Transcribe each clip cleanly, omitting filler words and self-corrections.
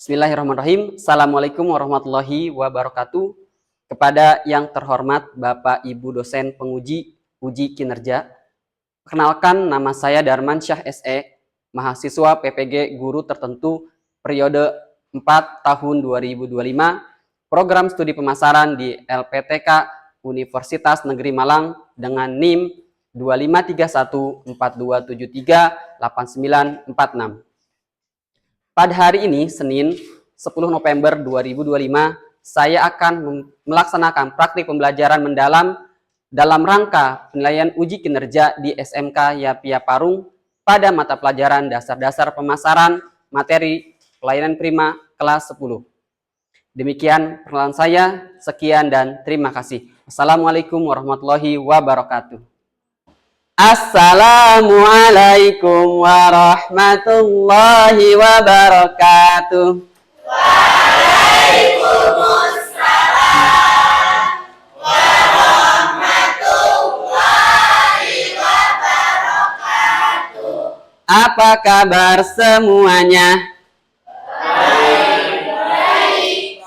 Bismillahirrahmanirrahim. Assalamualaikum warahmatullahi wabarakatuh. Kepada yang terhormat Bapak Ibu dosen penguji uji kinerja. Perkenalkan, nama saya Darman Syah SE, mahasiswa PPG Guru Tertentu periode 4 tahun 2025, program studi pemasaran di LPTK Universitas Negeri Malang dengan NIM 253142738946. Pada hari ini, Senin 10 November 2025, saya akan melaksanakan praktik pembelajaran mendalam dalam rangka penilaian uji kinerja di SMK Yapia Parung pada mata pelajaran dasar-dasar pemasaran materi pelayanan prima kelas 10. Demikian perkenalan saya, sekian dan terima kasih. Assalamualaikum warahmatullahi wabarakatuh. Assalamualaikum warahmatullahi wabarakatuh. Waalaikumsalam warahmatullahi wabarakatuh. Apa kabar semuanya? Baik.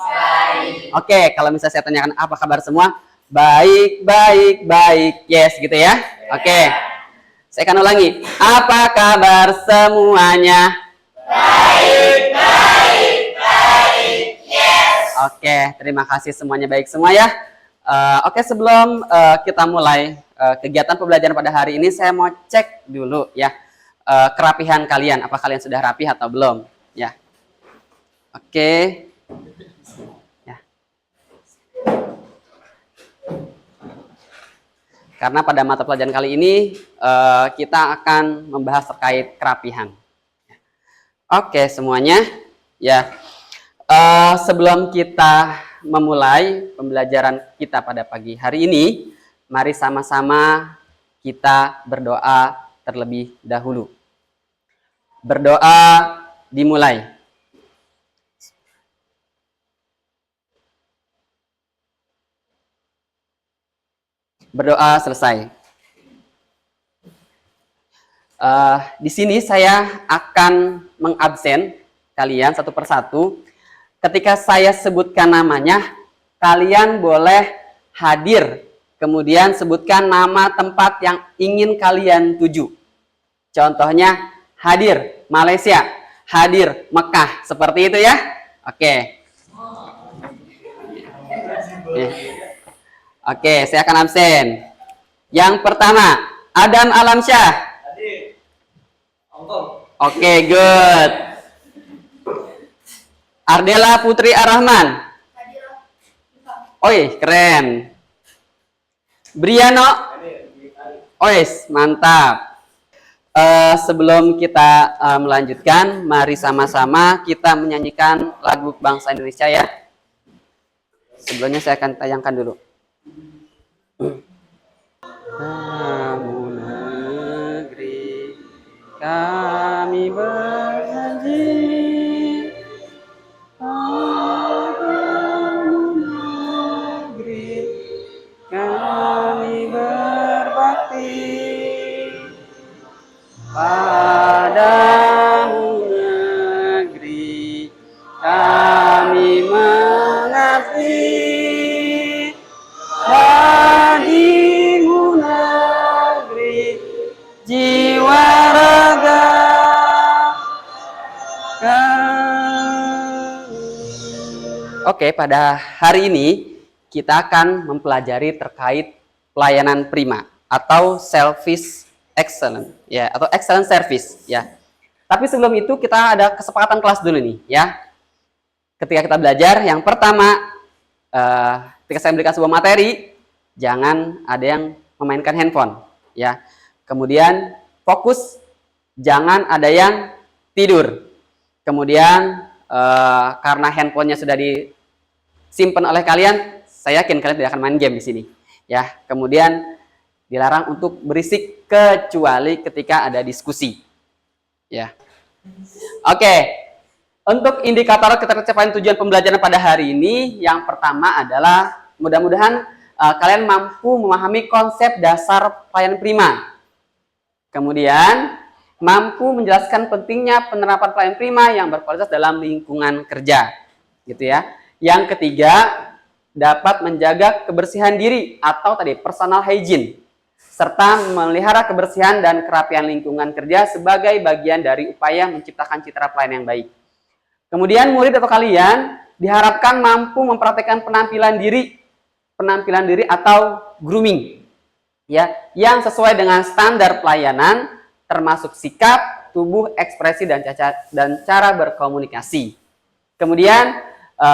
Oke, kalau misalnya saya tanyakan apa kabar semua? Baik. Yes, gitu ya. Oke. Saya akan ulangi. Apa kabar semuanya? Baik. Yes. Oke, terima kasih semuanya baik semua ya. Oke, sebelum kita mulai kegiatan pembelajaran pada hari ini, saya mau cek dulu ya kerapihan kalian. Apa kalian sudah rapih atau belum? Ya. Oke. Ya. Karena pada mata pelajaran kali ini kita akan membahas terkait kerapihan. Oke, semuanya ya. Sebelum kita memulai pembelajaran kita pada pagi hari ini, mari sama-sama kita berdoa terlebih dahulu. Berdoa dimulai. Berdoa selesai. Di sini saya akan mengabsen kalian satu persatu. Ketika saya sebutkan namanya, kalian boleh hadir. Kemudian sebutkan nama tempat yang ingin kalian tuju. Contohnya hadir Malaysia, hadir Mekah, seperti itu ya. Oke. Oke, saya akan absen. Yang pertama, Adam Alamsyah. Hadir. Oke, good. Ardela Putri Arrahman. Oi, keren. Briano. Ois, mantap. Sebelum kita melanjutkan, mari sama-sama kita menyanyikan lagu bangsa Indonesia ya. Sebelumnya saya akan tayangkan dulu. Kamu negeri kami berjanji, kamu negeri kami berbakti, padamu negeri kami mengabdi. Bagimu negeri jiwa raga kami. Oke, pada hari ini kita akan mempelajari terkait pelayanan prima atau service excellent ya, atau excellent service ya. Tapi sebelum itu kita ada kesepakatan kelas dulu nih ya. Ketika kita belajar, yang pertama ketika saya memberikan sebuah materi, jangan ada yang memainkan handphone, ya. Kemudian fokus, jangan ada yang tidur. Kemudian karena handphonenya sudah disimpan oleh kalian, saya yakin kalian tidak akan main game di sini, ya. Kemudian dilarang untuk berisik kecuali ketika ada diskusi, ya. Oke. Untuk indikator ketercapaian tujuan pembelajaran pada hari ini, yang pertama adalah mudah-mudahan kalian mampu memahami konsep dasar pelayanan prima. Kemudian mampu menjelaskan pentingnya penerapan pelayanan prima yang berkualitas dalam lingkungan kerja, gitu ya. Yang ketiga, dapat menjaga kebersihan diri atau tadi personal hygiene, serta memelihara kebersihan dan kerapian lingkungan kerja sebagai bagian dari upaya menciptakan citra pelayanan yang baik. Kemudian murid atau kalian diharapkan mampu mempraktekkan penampilan diri atau grooming, ya, yang sesuai dengan standar pelayanan, termasuk sikap, tubuh, ekspresi, dan cara berkomunikasi. Kemudian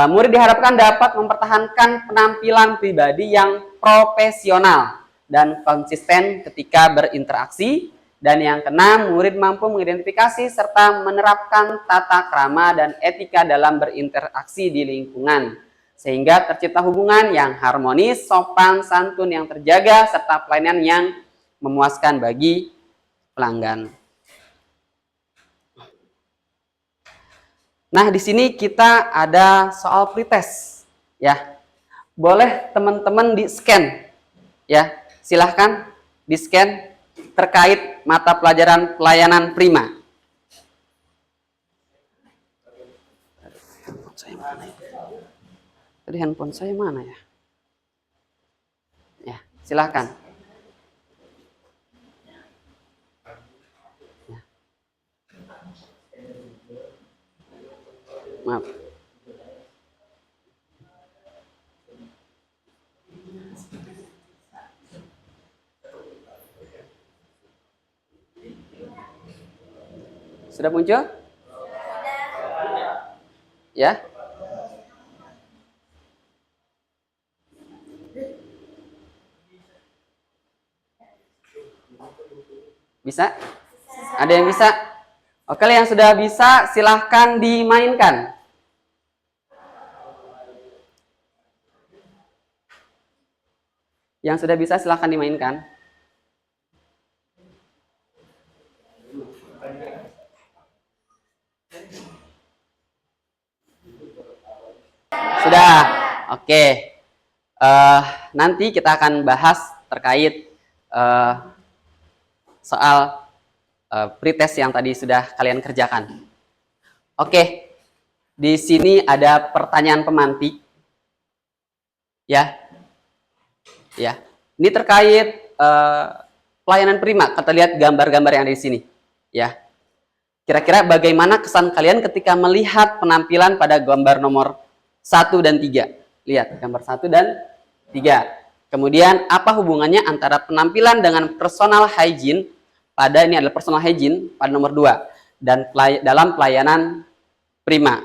murid diharapkan dapat mempertahankan penampilan pribadi yang profesional dan konsisten ketika berinteraksi. Dan yang keenam, murid mampu mengidentifikasi serta menerapkan tata krama dan etika dalam berinteraksi di lingkungan, sehingga tercipta hubungan yang harmonis, sopan, santun yang terjaga, serta pelayanan yang memuaskan bagi pelanggan. Nah, di sini kita ada soal pretest, ya. Boleh teman-teman di-scan, ya. Silahkan di-scan terkait mata pelajaran pelayanan prima. Tadi handphone saya mana ya? Ya, silahkan. Ya. Maaf. Sudah muncul? Ya? Bisa? Ada yang bisa? Oke, yang sudah bisa silahkan dimainkan. Yang sudah bisa silahkan dimainkan. Sudah, oke. Nanti kita akan bahas terkait soal pretest yang tadi sudah kalian kerjakan. Oke, di sini ada pertanyaan pemantik, ya, ya. Ini terkait pelayanan prima. Kita lihat gambar-gambar yang ada di sini, ya. Kira-kira bagaimana kesan kalian ketika melihat penampilan pada gambar nomor 1 dan 3. Lihat gambar 1 dan 3. Kemudian apa hubungannya antara penampilan dengan personal hygiene pada, ini adalah personal hygiene pada nomor 2, dan dalam pelayanan prima.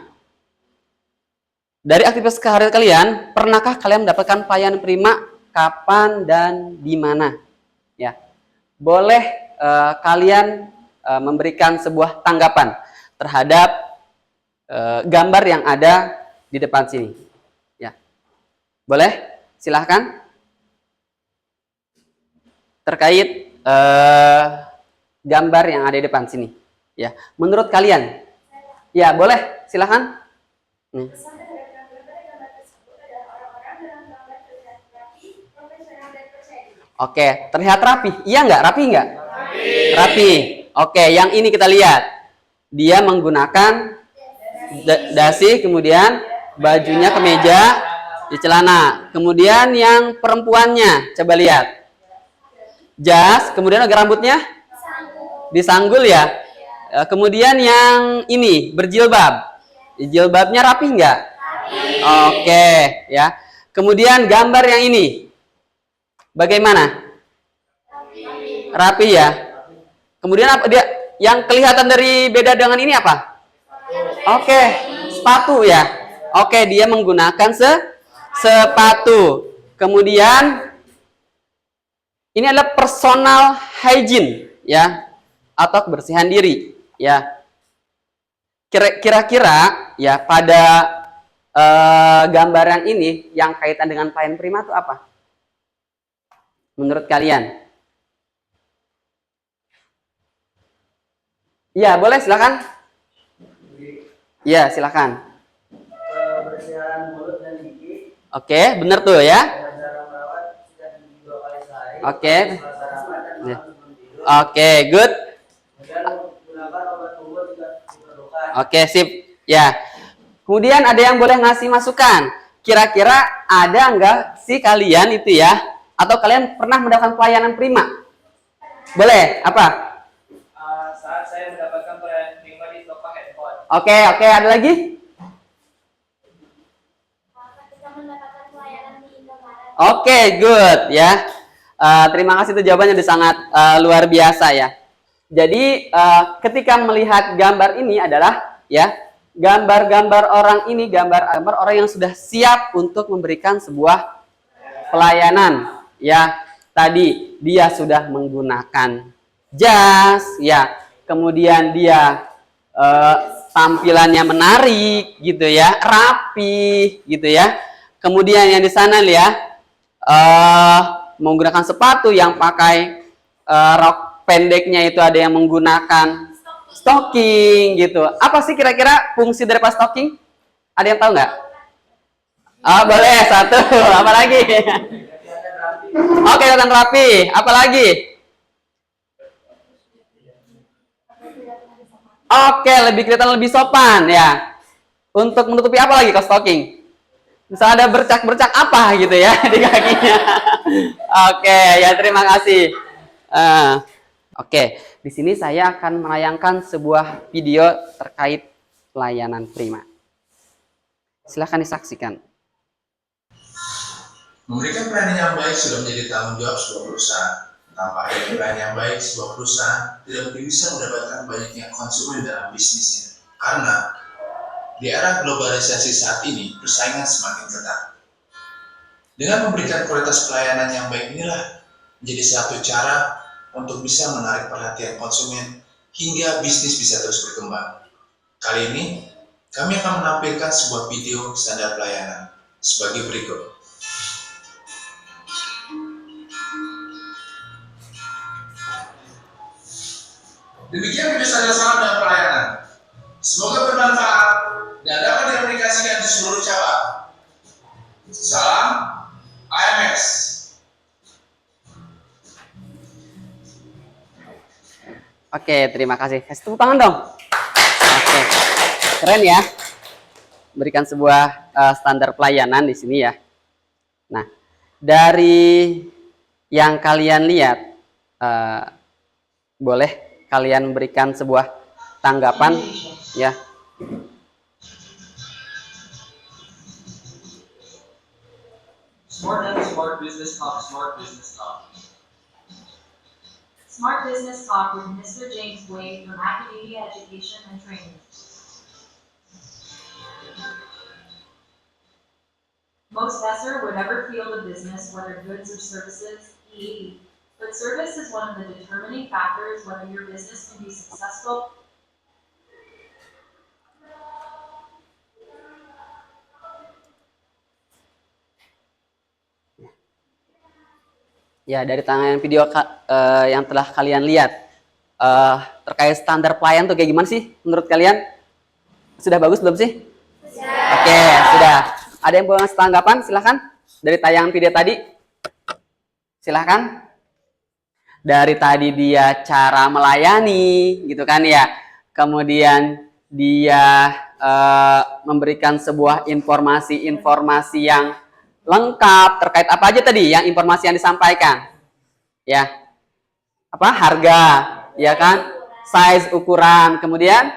Dari aktivitas keseharian kalian, pernahkah kalian mendapatkan pelayanan prima, kapan dan di mana? Ya. Boleh kalian memberikan sebuah tanggapan terhadap gambar yang ada di depan sini, ya. Boleh, silahkan. Terkait gambar yang ada di depan sini, ya. Menurut kalian, ya, boleh, silahkan. Oke, terlihat rapi, iya nggak? Rapi nggak? Rapi. Oke, yang ini kita lihat, dia menggunakan dasi, kemudian bajunya kemeja, di celana. Kemudian yang perempuannya, coba lihat, jas, kemudian agak rambutnya disanggul, ya. Kemudian yang ini berjilbab, jilbabnya rapi nggak? Oke, ya. Kemudian gambar yang ini, bagaimana? Rapi, ya. Kemudian apa dia yang kelihatan dari beda dengan ini apa? Oke, sepatu, ya. Oke, dia menggunakan sepatu. Kemudian ini adalah personal hygiene, ya, atau kebersihan diri, ya. Kira-kira, ya, pada gambar yang ini yang kaitan dengan pelayanan prima itu apa? Menurut kalian? Ya, boleh, silakan. Ya, silakan. Oke, benar tuh, ya. Oke. Oke, good. Oke, sip. Ya. Kemudian ada yang boleh ngasih masukan. Kira-kira ada nggak sih kalian itu ya? Atau kalian pernah mendapatkan pelayanan prima? Boleh. Apa? Saat saya mendapatkan pelayanan prima di toko handphone. Oke, ada lagi? Ketika mendapatkan pelayanan di Indomaret. Oke, good ya. Terima kasih, itu jawabannya udah sangat luar biasa ya. Jadi ketika melihat gambar ini adalah ya gambar-gambar orang ini, gambar orang yang sudah siap untuk memberikan sebuah pelayanan ya. Tadi dia sudah menggunakan jas ya, kemudian dia tampilannya menarik gitu ya, rapi gitu ya. Kemudian yang di sana lihat menggunakan sepatu yang pakai rok pendeknya, itu ada yang menggunakan stocking gitu. Apa sih kira-kira fungsi dari stocking? Ada yang tahu nggak? Boleh satu. Apa lagi? Oke, kelihatan rapi. Apa lagi? Oke, kelihatan lebih sopan ya. Untuk menutupi apa lagi kalau stocking? Bisa ada bercak-bercak apa gitu ya di kakinya. Oke, ya terima kasih. Oke, di sini saya akan menayangkan sebuah video terkait pelayanan prima. Silahkan disaksikan. Memberikan pelayanan yang baik sudah menjadi tanggung jawab sebuah perusahaan. Tanpa adanya pelayanan yang baik, sebuah perusahaan tidak mungkin bisa mendapatkan banyaknya konsumen dalam bisnisnya. Karena di era globalisasi saat ini, persaingan semakin ketat. Dengan memberikan kualitas pelayanan yang baik inilah menjadi satu cara untuk bisa menarik perhatian konsumen hingga bisnis bisa terus berkembang. Kali ini, kami akan menampilkan sebuah video standar pelayanan sebagai berikut. Demikian video standar salam dan pelayanan. Semoga bermanfaat dan dapat diaplikasikan di seluruh cabang. Salam AMS. Oke, terima kasih. Kasih tepuk tangan dong. Oke, keren ya. Berikan sebuah standar pelayanan di sini ya. Nah, dari yang kalian lihat, boleh kalian berikan sebuah tanggapan ya. Smart business talk. Smart Business Talk with Mr. James Wade from Academia Education and Training. Most Besser would never field a business, whether goods or services, EAD. But service is one of the determining factors whether your business can be successful. Ya, dari tayangan video yang telah kalian lihat terkait standar pelayan tuh kayak gimana sih menurut kalian? Sudah bagus belum sih? Oke, sudah. Ada yang mau ngasih tanggapan? Silahkan. Dari tayangan video tadi. Silahkan. Dari tadi dia cara melayani, gitu kan ya. Kemudian dia memberikan sebuah informasi yang lengkap terkait apa aja tadi yang informasi yang disampaikan. Ya. Apa? Harga, ya kan? Size, ukuran, kemudian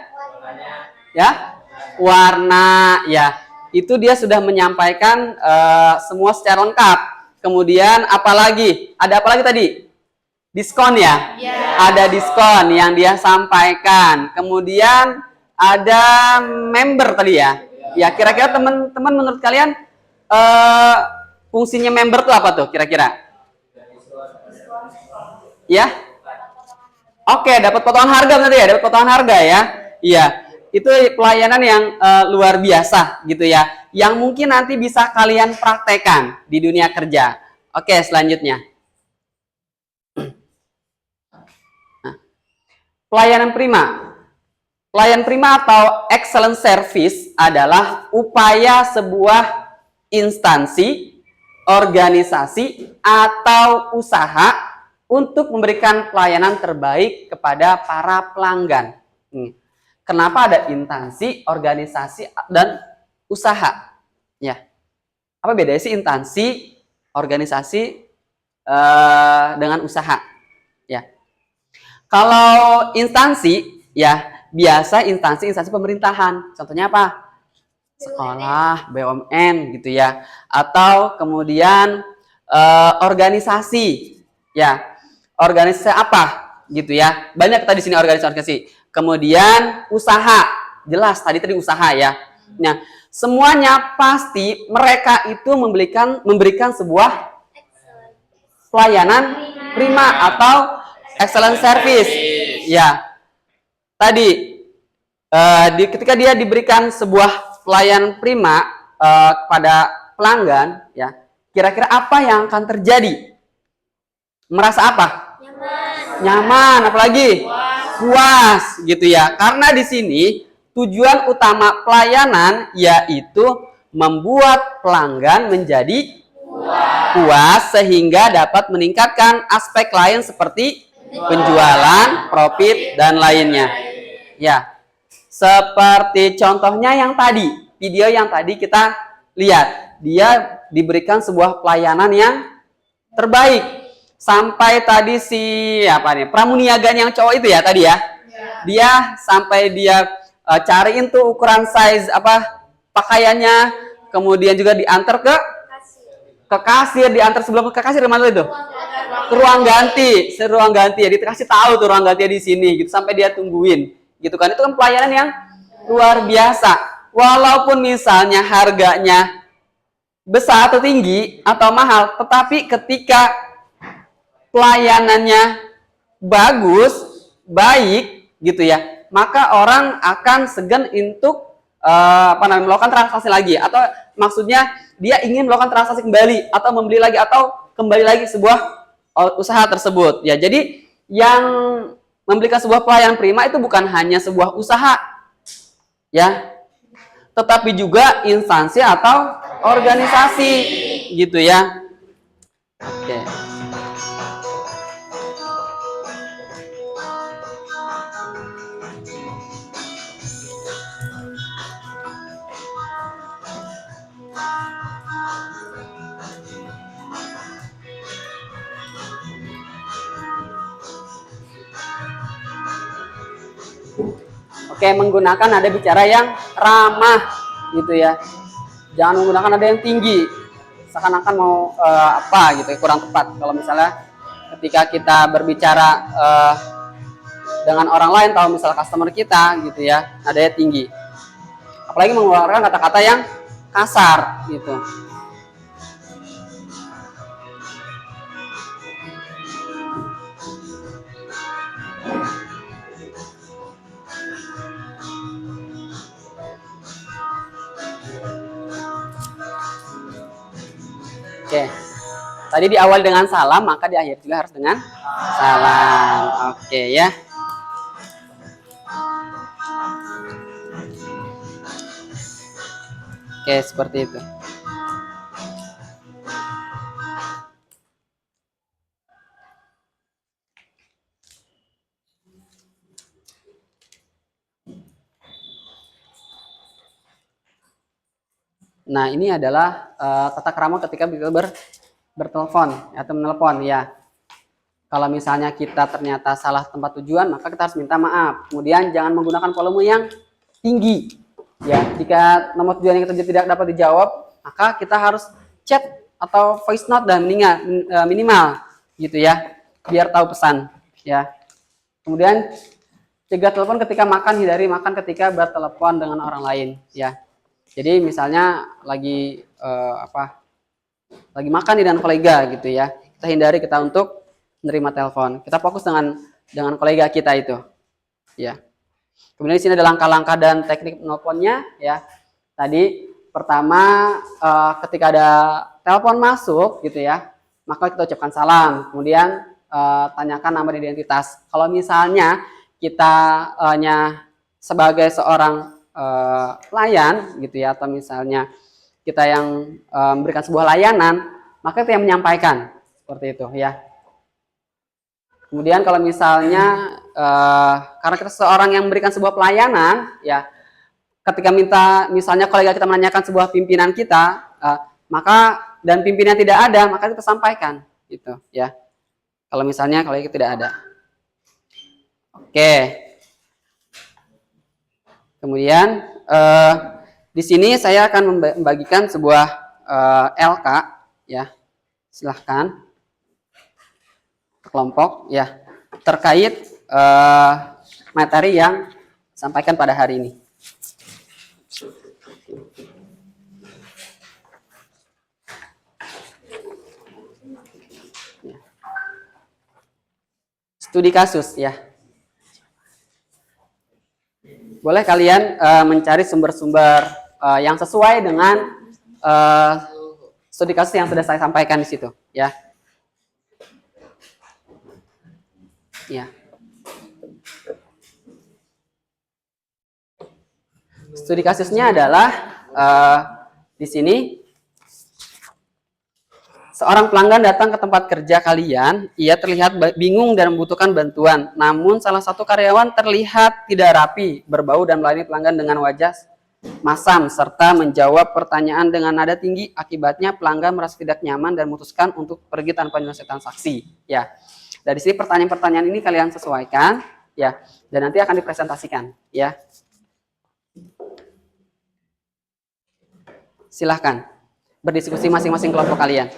ya, warna, ya. Itu dia sudah menyampaikan semua secara lengkap. Kemudian apalagi? Ada apa lagi tadi? Diskon ya? Ada diskon yang dia sampaikan. Kemudian ada member tadi ya. Ya, kira-kira teman-teman menurut kalian fungsinya member tuh apa tuh kira-kira? Ya? Oke, dapat potongan harga nanti ya, dapat potongan harga ya. Iya, itu pelayanan yang luar biasa gitu ya, yang mungkin nanti bisa kalian praktekkan di dunia kerja. Oke, selanjutnya. Nah, pelayanan prima. Pelayanan prima atau excellent service adalah upaya sebuah instansi, organisasi, atau usaha untuk memberikan pelayanan terbaik kepada para pelanggan. kenapa ada instansi, organisasi, dan usaha. Ya, apa bedanya sih instansi, organisasi dengan usaha? Ya, kalau instansi, ya biasa instansi pemerintahan. Contohnya apa? Sekolah, BUMN gitu ya, atau kemudian organisasi, ya organisasi apa gitu ya, banyak tadi sini organisasi. Kemudian usaha, jelas tadi usaha ya. Nah, semuanya pasti mereka itu memberikan sebuah pelayanan prima atau excellent service. Ya, tadi ketika dia diberikan sebuah pelayanan prima kepada pelanggan, ya kira-kira apa yang akan terjadi? Merasa apa? Nyaman, apalagi puas gitu ya. Karena di sini tujuan utama pelayanan yaitu membuat pelanggan menjadi puas sehingga dapat meningkatkan aspek lain seperti penjualan, profit, dan lainnya. Ya, seperti contohnya yang tadi, video yang tadi kita lihat, dia diberikan sebuah pelayanan yang terbaik. Sampai tadi si pramuniagaan yang cowok itu ya tadi ya. Dia sampai dia cariin tuh ukuran size pakaiannya, kemudian juga diantar ke kasir, diantar sebelum ke kasir mana itu? Ke ruang ganti, ya dikasih tahu tuh ruang ganti di sini gitu sampai dia tungguin. Gitu kan, itu kan pelayanan yang luar biasa. Walaupun misalnya harganya besar atau tinggi atau mahal, tetapi ketika pelayanannya bagus, baik gitu ya, maka orang akan segan untuk melakukan transaksi lagi, atau maksudnya dia ingin melakukan transaksi kembali atau membeli lagi atau kembali lagi sebuah usaha tersebut. Ya, jadi yang memberikan sebuah pelayanan prima itu bukan hanya sebuah usaha, ya, tetapi juga instansi atau organisasi, gitu ya. Oke. Oke, menggunakan nada bicara yang ramah gitu ya. Jangan menggunakan nada yang tinggi. Seakan-akan mau gitu ya, kurang tepat. Kalau misalnya ketika kita berbicara dengan orang lain, kalau misalnya customer kita gitu ya, nadanya tinggi. Apalagi mengeluarkan kata-kata yang kasar gitu. Oke, tadi di awal dengan salam, maka di akhir juga harus dengan salam. Oke ya. Oke, seperti itu. Nah, ini adalah tata krama ketika kita bertelepon atau menelpon ya. Kalau misalnya kita ternyata salah tempat tujuan, maka kita harus minta maaf. Kemudian jangan menggunakan volume yang tinggi. Ya, jika nomor tujuan yang kita tidak dapat dijawab, maka kita harus chat atau voice note dan minimal gitu ya, biar tahu pesan ya. Kemudian cegah telepon ketika makan, hindari makan ketika bertelepon dengan orang lain ya. Jadi misalnya lagi lagi makan nih dengan kolega gitu ya, kita hindari kita untuk menerima telepon. Kita fokus dengan kolega kita itu, ya. Kemudian di sini ada langkah-langkah dan teknik menelponnya, ya. Tadi pertama ketika ada telepon masuk gitu ya, maka kita ucapkan salam. Kemudian tanyakan nama dan identitas. Kalau misalnya kita hanya sebagai seorang pelayan gitu ya, atau misalnya kita yang memberikan sebuah layanan, maka itu yang menyampaikan seperti itu ya. Kemudian kalau misalnya karena kita seorang yang memberikan sebuah pelayanan, ya, ketika misalnya kolega kita menanyakan sebuah pimpinan kita, maka dan pimpinan tidak ada, maka kita sampaikan, gitu, ya. Kalau misalnya kolega tidak ada. Oke. Kemudian di sini saya akan membagikan sebuah LK, ya. Silahkan kelompok, ya, terkait materi yang disampaikan pada hari ini. Studi kasus, ya. Boleh kalian mencari sumber-sumber yang sesuai dengan studi kasus yang sudah saya sampaikan di situ, ya. Ya. Studi kasusnya adalah di sini seorang pelanggan datang ke tempat kerja kalian, ia terlihat bingung dan membutuhkan bantuan. Namun salah satu karyawan terlihat tidak rapi, berbau dan melayani pelanggan dengan wajah masam serta menjawab pertanyaan dengan nada tinggi. Akibatnya pelanggan merasa tidak nyaman dan memutuskan untuk pergi tanpa menyelesaikan saksi, ya. Dari sini pertanyaan-pertanyaan ini kalian sesuaikan, ya, dan nanti akan dipresentasikan, ya. Silahkan berdiskusi masing-masing kelompok kalian.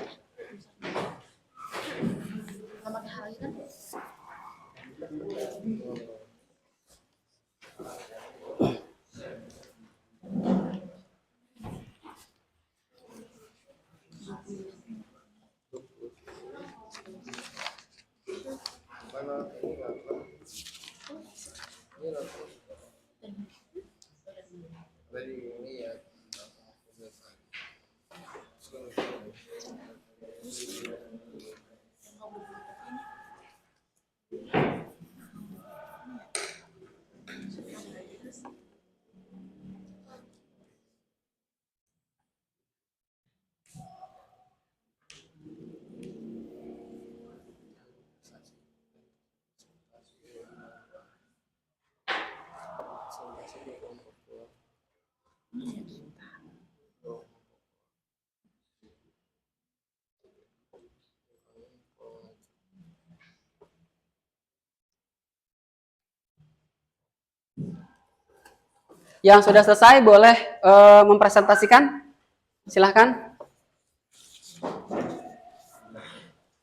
Yang sudah selesai boleh mempresentasikan, silahkan.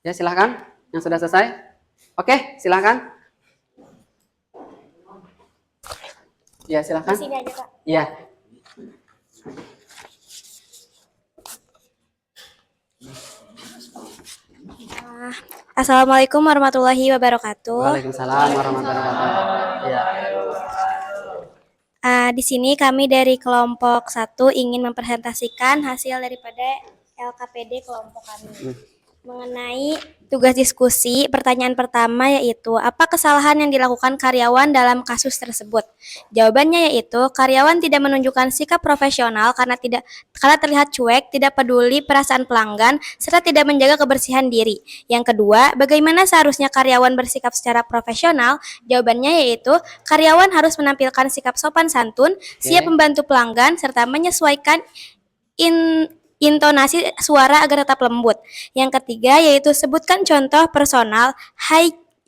Ya, silahkan. Yang sudah selesai, oke, silahkan. Ya, silahkan. Di sini aja, Pak. Ya. Assalamualaikum warahmatullahi wabarakatuh. Waalaikumsalam warahmatullahi wabarakatuh. Ya. Di sini kami dari kelompok 1 ingin mempresentasikan hasil daripada LKPD kelompok kami. Mengenai tugas diskusi, pertanyaan pertama yaitu, apa kesalahan yang dilakukan karyawan dalam kasus tersebut? Jawabannya yaitu, karyawan tidak menunjukkan sikap profesional karena terlihat cuek, tidak peduli perasaan pelanggan, serta tidak menjaga kebersihan diri. Yang kedua, bagaimana seharusnya karyawan bersikap secara profesional? Jawabannya yaitu, karyawan harus menampilkan sikap sopan santun, siap membantu pelanggan, serta menyesuaikan intonasi suara agar tetap lembut. Yang ketiga yaitu sebutkan contoh personal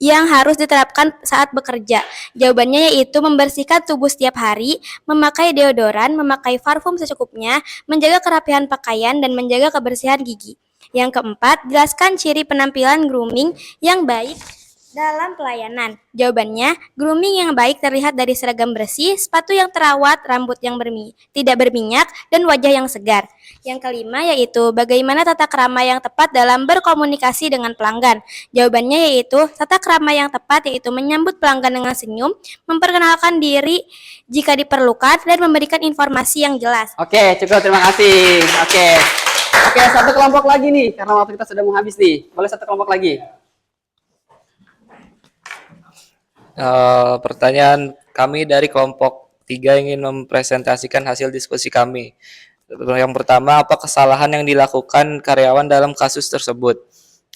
yang harus diterapkan saat bekerja. Jawabannya yaitu membersihkan tubuh setiap hari, memakai deodoran, memakai parfum secukupnya, menjaga kerapihan pakaian, dan menjaga kebersihan gigi. Yang keempat, jelaskan ciri penampilan grooming yang baik dalam pelayanan. Jawabannya, grooming yang baik terlihat dari seragam bersih, sepatu yang terawat, rambut yang tidak berminyak, dan wajah yang segar. Yang kelima yaitu bagaimana tata krama yang tepat dalam berkomunikasi dengan pelanggan. Jawabannya yaitu tata krama yang tepat yaitu menyambut pelanggan dengan senyum, memperkenalkan diri jika diperlukan, dan memberikan informasi yang jelas. Oke, cukup, terima kasih. Oke, satu kelompok lagi nih, karena waktu kita sudah mau habis nih. Boleh satu kelompok lagi? Pertanyaan kami dari kelompok 3 ingin mempresentasikan hasil diskusi kami. Yang pertama, apa kesalahan yang dilakukan karyawan dalam kasus tersebut?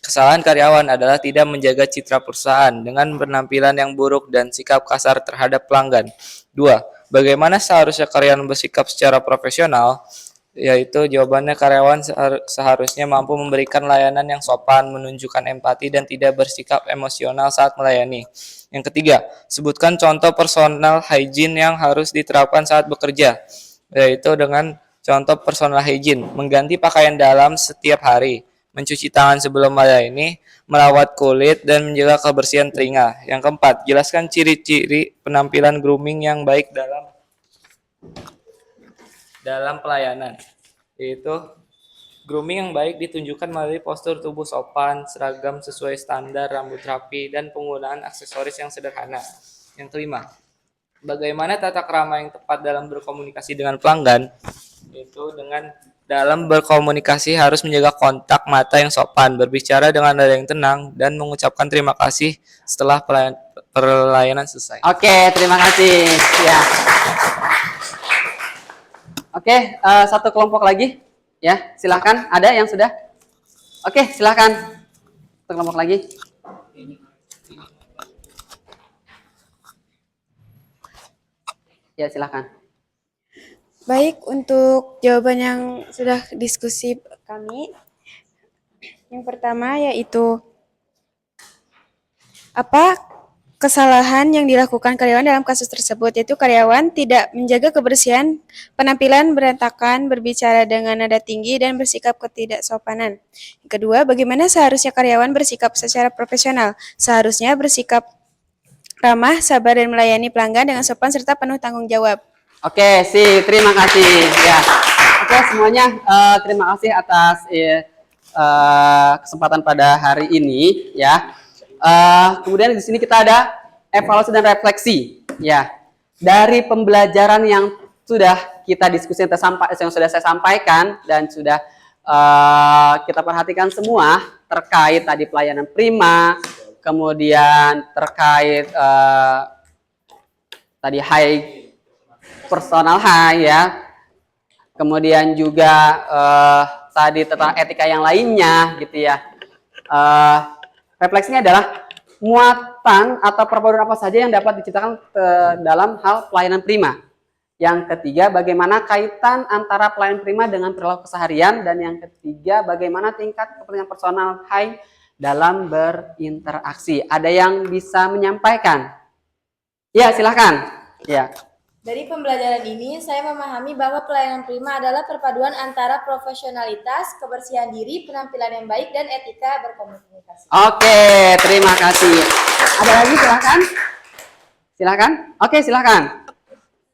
Kesalahan karyawan adalah tidak menjaga citra perusahaan dengan penampilan yang buruk dan sikap kasar terhadap pelanggan. 2. Bagaimana seharusnya karyawan bersikap secara profesional? Yaitu jawabannya karyawan seharusnya mampu memberikan layanan yang sopan, menunjukkan empati, dan tidak bersikap emosional saat melayani. Yang ketiga, sebutkan contoh personal hygiene yang harus diterapkan saat bekerja, yaitu dengan contoh personal hygiene, mengganti pakaian dalam setiap hari, mencuci tangan sebelum melayani, merawat kulit, dan menjaga kebersihan telinga. Yang keempat, jelaskan ciri-ciri penampilan grooming yang baik dalam pelayanan, yaitu grooming yang baik ditunjukkan melalui postur tubuh sopan, seragam sesuai standar, rambut rapi, dan penggunaan aksesoris yang sederhana. Yang kelima, bagaimana tata krama yang tepat dalam berkomunikasi dengan pelanggan, yaitu dalam berkomunikasi harus menjaga kontak mata yang sopan, berbicara dengan nada yang tenang, dan mengucapkan terima kasih setelah pelayanan selesai. Oke, terima kasih. Ya. Oke, satu kelompok lagi. Ya, silahkan. Ada yang sudah? Oke, silahkan. Satu kelompok lagi. Ya, silahkan. Baik, untuk jawaban yang sudah diskusi kami, yang pertama yaitu apa kesalahan yang dilakukan karyawan dalam kasus tersebut, yaitu karyawan tidak menjaga kebersihan, penampilan berantakan, berbicara dengan nada tinggi, dan bersikap ketidaksopanan. Yang kedua, bagaimana seharusnya karyawan bersikap secara profesional? Seharusnya bersikap ramah, sabar, dan melayani pelanggan dengan sopan serta penuh tanggung jawab. Oke, terima kasih. Ya. Oke, semuanya terima kasih atas kesempatan pada hari ini ya. Kemudian di sini kita ada evaluasi dan refleksi ya. Dari pembelajaran yang sudah kita diskusi yang sudah saya sampaikan dan sudah kita perhatikan semua terkait tadi pelayanan prima, kemudian terkait tadi personal high ya, kemudian juga tadi tentang etika yang lainnya gitu ya. Refleksinya adalah muatan atau perpaduan apa saja yang dapat diciptakan dalam hal pelayanan prima. Yang ketiga, bagaimana kaitan antara pelayanan prima dengan perilaku keseharian, dan yang ketiga, bagaimana tingkat kepentingan personal high dalam berinteraksi. Ada yang bisa menyampaikan? Ya, silahkan. Ya. Dari pembelajaran ini, saya memahami bahwa pelayanan prima adalah perpaduan antara profesionalitas, kebersihan diri, penampilan yang baik, dan etika berkomunikasi. Oke, terima kasih. Ada lagi, silahkan. Silahkan. Oke, silahkan.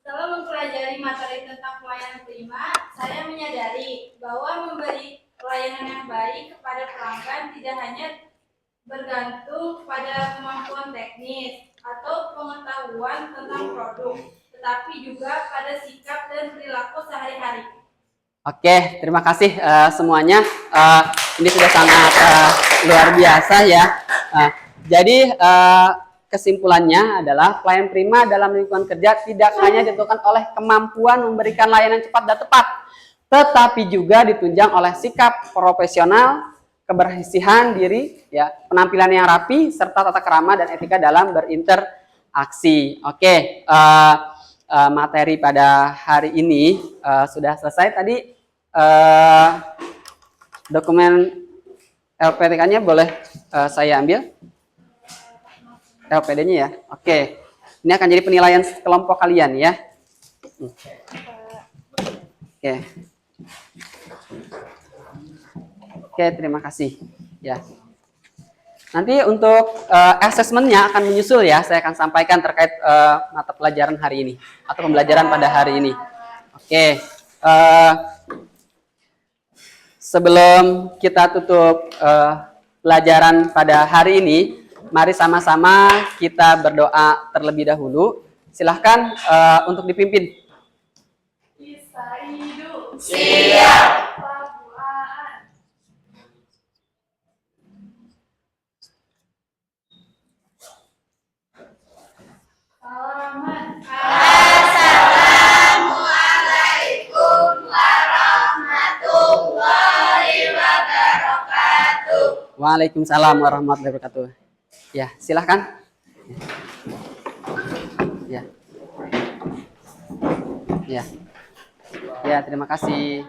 Setelah mempelajari materi tentang pelayanan prima, saya menyadari bahwa memberi pelayanan yang baik kepada pelanggan tidak hanya bergantung pada kemampuan teknis atau pengetahuan tentang produk, tetapi juga pada sikap dan perilaku sehari-hari. Oke, terima kasih semuanya. Ini sudah sangat luar biasa ya. Jadi kesimpulannya adalah pelayanan prima dalam lingkungan kerja tidak hanya ditentukan oleh kemampuan memberikan layanan cepat dan tepat, tetapi juga ditunjang oleh sikap profesional, kebersihan diri, ya, penampilan yang rapi, serta tata krama dan etika dalam berinteraksi. Oke. Materi pada hari ini sudah selesai. Tadi dokumen LPTK-nya boleh saya ambil? LPD-nya ya. Oke. Ini akan jadi penilaian kelompok kalian ya. Oke. Oke, terima kasih. Ya. Nanti untuk assessment-nya akan menyusul ya, saya akan sampaikan terkait mata pelajaran hari ini atau pembelajaran pada hari ini. Oke, sebelum kita tutup pelajaran pada hari ini, mari sama-sama kita berdoa terlebih dahulu. Silahkan untuk dipimpin. Siap. Assalamualaikum warahmatullahi wabarakatuh. Waalaikumsalam warahmatullahi wabarakatuh. Ya, silahkan. Ya. Ya. Ya, terima kasih.